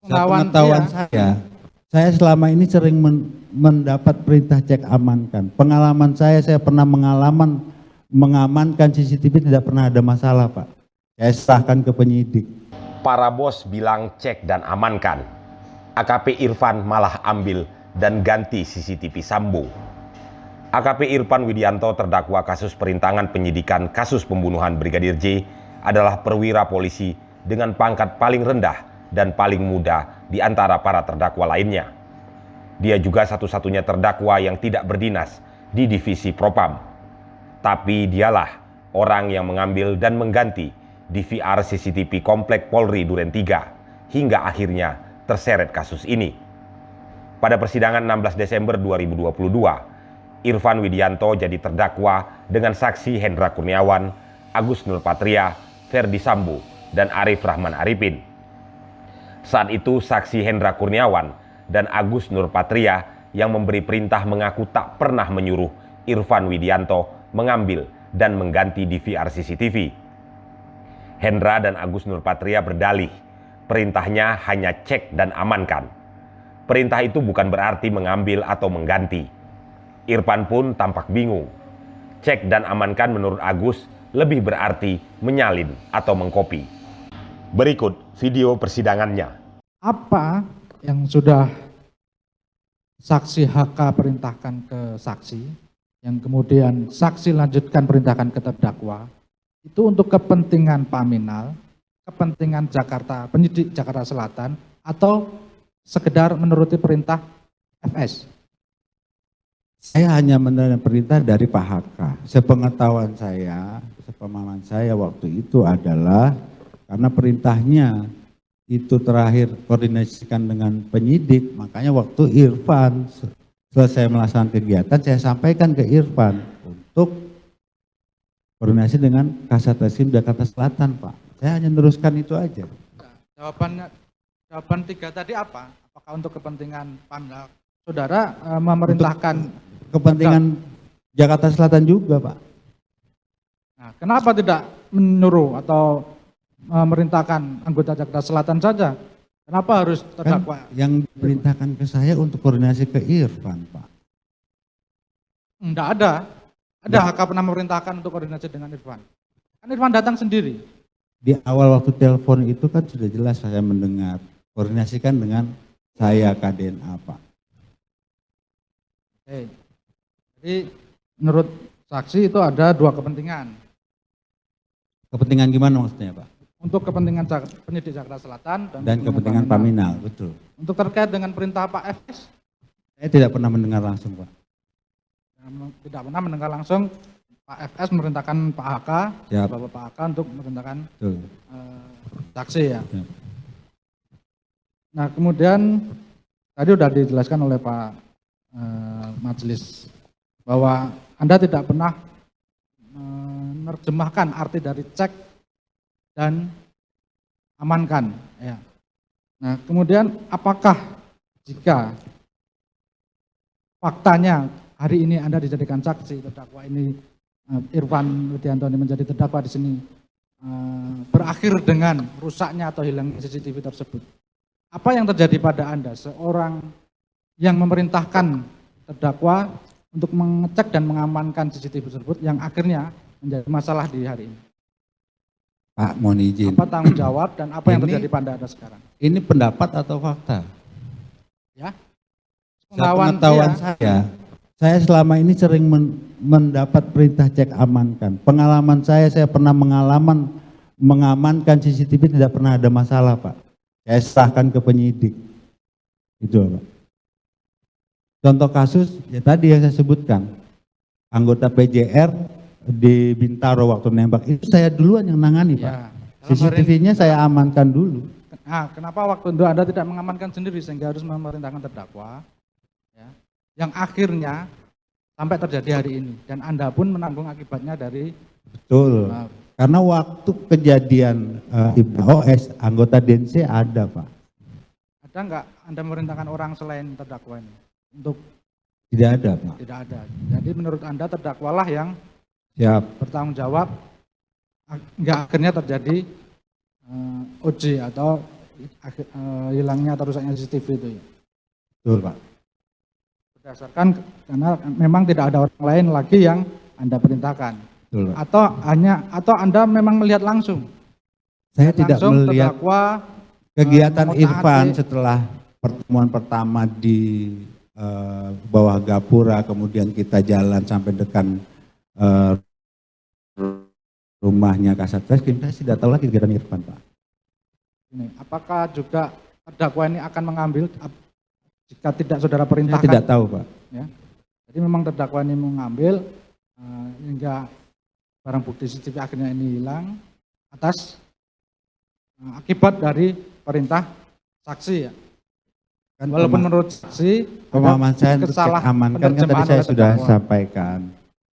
Sepengetahuan saya selama ini sering mendapat perintah cek amankan. Pengalaman saya pernah mengamankan CCTV tidak pernah ada masalah, Pak. Saya serahkan ke penyidik. Para bos bilang cek dan amankan. AKP Irfan malah ambil dan ganti CCTV Sambo. AKP Irfan Widianto terdakwa kasus perintangan penyidikan kasus pembunuhan Brigadir J adalah perwira polisi dengan pangkat paling rendah dan paling muda di antara para terdakwa lainnya. Dia juga satu-satunya terdakwa yang tidak berdinas di divisi Propam. Tapi dialah orang yang mengambil dan mengganti DVR CCTV Komplek Polri Duren 3 hingga akhirnya terseret kasus ini. Pada persidangan 16 Desember 2022, Irfan Widianto jadi terdakwa dengan saksi Hendra Kurniawan, Agus Nurpatria, Ferdi Sambo, dan Arif Rahman Arifin. Saat itu saksi Hendra Kurniawan dan Agus Nurpatria yang memberi perintah mengaku tak pernah menyuruh Irfan Widianto mengambil dan mengganti DVR CCTV. Hendra dan Agus Nurpatria berdalih, perintahnya hanya cek dan amankan. Perintah itu bukan berarti mengambil atau mengganti. Irfan pun tampak bingung. Cek dan amankan menurut Agus lebih berarti menyalin atau mengkopi. Berikut video persidangannya. Apa yang sudah saksi HK perintahkan ke saksi, yang kemudian saksi lanjutkan perintahkan ke terdakwa, itu untuk kepentingan Paminal, kepentingan Jakarta, penyidik Jakarta Selatan, atau sekedar menuruti perintah FS? Saya hanya menerima perintah dari Pak HK. Sepengetahuan saya, sepemahaman saya waktu itu adalah karena perintahnya itu terakhir koordinasikan dengan penyidik, makanya waktu Irfan selesai melaksanakan kegiatan, saya sampaikan ke Irfan untuk koordinasi dengan Kasat Reskrim Jakarta Selatan, Pak. Saya hanya meneruskan itu aja. Jawaban 3 tadi apa? Apakah untuk kepentingan Paminal? Saudara memerintahkan untuk kepentingan Jakarta Selatan juga, Pak. Nah, kenapa tidak menyuruh atau memerintahkan anggota Jakarta Selatan saja? Kenapa harus terdakwa? Kan yang diperintahkan ke saya untuk koordinasi ke Irfan, Pak. Enggak ada. Ada HK pernah memerintahkan untuk koordinasi dengan Irfan. Kan Irfan datang sendiri. Di awal waktu telepon itu kan sudah jelas saya mendengar. Koordinasikan dengan saya KDNA, Pak. Oke. Jadi menurut saksi itu ada 2 kepentingan. Kepentingan gimana maksudnya, Pak? Untuk kepentingan penyidik Jakarta Selatan dan kepentingan Paminal, betul. Untuk terkait dengan perintah Pak FS? Saya tidak pernah mendengar langsung, Pak. Tidak pernah mendengar langsung Pak FS memerintahkan Pak HK, Bapak Pak HK untuk memerintahkan saksi ya. Siap. Nah kemudian tadi sudah dijelaskan oleh Pak Majelis bahwa Anda tidak pernah menerjemahkan arti dari cek dan amankan. Ya. Nah, kemudian apakah jika faktanya hari ini Anda dijadikan saksi, terdakwa ini Irfan Widianto ini menjadi terdakwa di sini berakhir dengan rusaknya atau hilangnya CCTV tersebut, apa yang terjadi pada Anda seorang yang memerintahkan terdakwa untuk mengecek dan mengamankan CCTV tersebut yang akhirnya menjadi masalah di hari ini? Pak, mohon izin. Apa tanggung jawab dan apa yang terjadi pada Anda sekarang? Ini pendapat atau fakta? Ya. Pengetahuan saya selama ini sering mendapat perintah cek amankan. Pengalaman saya pernah mengamankan CCTV tidak pernah ada masalah, Pak. Saya serahkan ke penyidik. Itu, Pak. Contoh kasus, ya tadi yang saya sebutkan. Anggota PJR di Bintaro waktu nembak itu saya duluan yang nangani, Pak. Ya, CCTV-nya saya amankan dulu. Nah, kenapa waktu itu Anda tidak mengamankan sendiri sehingga harus memerintahkan terdakwa, ya, yang akhirnya sampai terjadi hari ini dan Anda pun menanggung akibatnya dari betul. Karena waktu kejadian OS anggota DNC ada, Pak. Ada nggak Anda memerintahkan orang selain terdakwa ini untuk? Tidak ada, Pak. Tidak ada. Jadi menurut Anda terdakwalah yang siap bertanggung jawab nggak akhirnya terjadi OJ atau hilangnya atau rusaknya CCTV itu ya. Betul Pak. Berdasarkan karena memang tidak ada orang lain lagi yang Anda perintahkan. Betul Pak. Atau Anda memang melihat langsung. Saya tidak melihat terdakwa kegiatan mengutaati. Irfan setelah pertemuan pertama di bawah Gapura, kemudian kita jalan sampai dekat rumahnya Kasat Reskrim. Saya tidak tahu lagi kegiatan Irfan Pak. Ini, apakah juga terdakwa ini akan mengambil jika tidak saudara Saya perintahkan? tidak tahu Pak. Ya. Jadi memang terdakwa ini mengambil hingga barang bukti CCTV akhirnya ini hilang atas akibat dari perintah saksi ya. Kan Walaupun menurut saksi pemahaman saya untuk cek kesalahan amankan kan tadi penerjemahan saya oleh sudah terdakwa. sampaikan.